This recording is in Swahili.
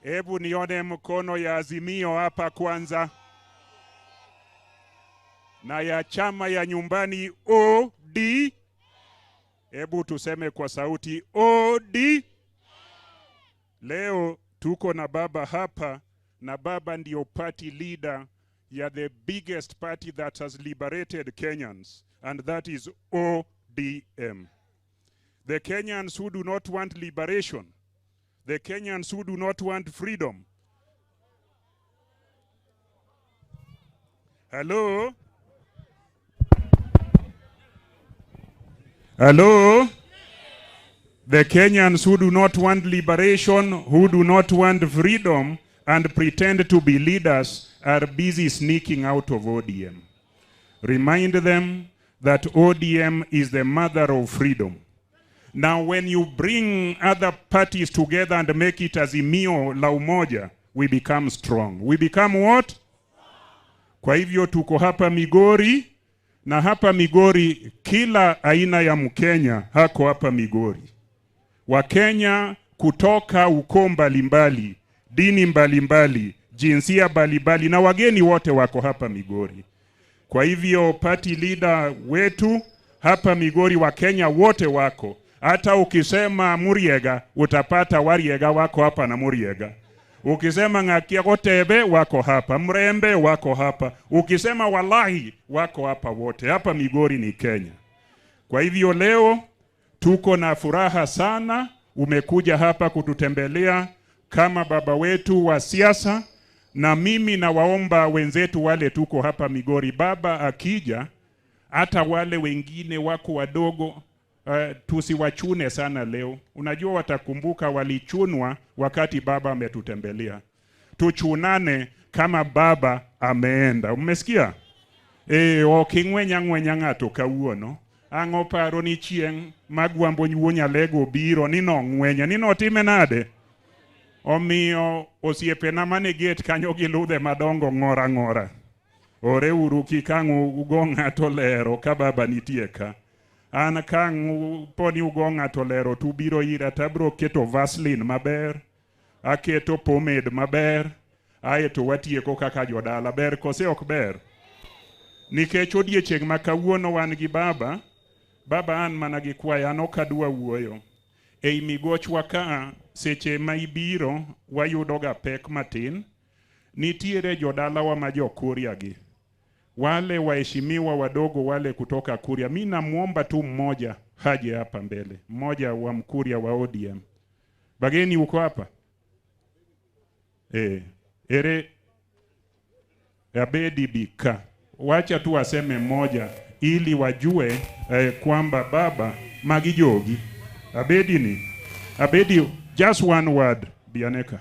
Hebu nione mkono ya Azimio hapa kwanza. Na ya chama ya nyumbani OD. Hebu tuseme kwa sauti OD. Leo tuko na baba hapa, na baba ndio party leader ya the biggest party that has liberated Kenyans, and that is ODM. The Kenyans who do not want liberation, the Kenyans who do not want freedom. Hello? Hello? The Kenyans who do not want liberation, who do not want freedom, and pretend to be leaders are busy sneaking out of ODM. Remind them that ODM is the mother of freedom. Now when you bring other parties together and make it Azimio la Umoja, we become strong. We become what? Kwa hivyo tuko hapa Migori, na hapa Migori kila aina ya Mkenya hako hapa Migori. Wakenya kutoka ukoo mbalimbali, dini mbalimbali, jinsia mbalimbali, na wageni wote wako hapa Migori. Kwa hivyo party leader wetu hapa Migori, Wakenya wote wako. Hata ukisema Muriega utapata Wariega wako hapa na Muriega. Ukisema Ngakia Gotebe wako hapa, Mrembe wako hapa. Ukisema Walahi wako hapa wote. Hapa Migori ni Kenya. Kwa hivyo leo tuko na furaha sana, umekuja hapa kututembelea kama baba wetu wa siasa, na mimi na waomba wenzetu wale tuko hapa Migori, baba akija, hata wale wengine wako wadogo, tusiwachune sana leo. Unajua watakumbuka walichunwa wakati baba ametutembelea. Tuchunane kama baba ameenda. Umesikia? Okingwenya ngato kawuono. Ango paro ni chieng magwambo nyuonya lego biro ni no ngwenya ni no time nade. Omiyo osiepena mane gate kanyo gi ludhe madongo ngora. Ore uru kikangu ugonga tolero ka baba nitie ka. An kangu poni ugonga tolero tu biro ira tabro keto Vaseline maber. Aketo pomade maber. Aeto watieko kaka jodala ber kose ok ber. Nikech odiechieng' ma kawuono wan gi baba an mana gi kwaya no kadwa wuoyo. Ei migochwa ka seche ma ibiro wayudo ga pek matin. Nitiere jodala wa majokuria gi. Wale waheshimiwa wadogo wale kutoka Kuria. Mimi namuomba tu mmoja haje hapa mbele. Mmoja wa Mkuria wa ODM. Bageni uko hapa? Ere Abedi Bika. Wacha tu waseme mmoja ili wajue kwamba baba magijogi. Abedi, just one word, Bianeka.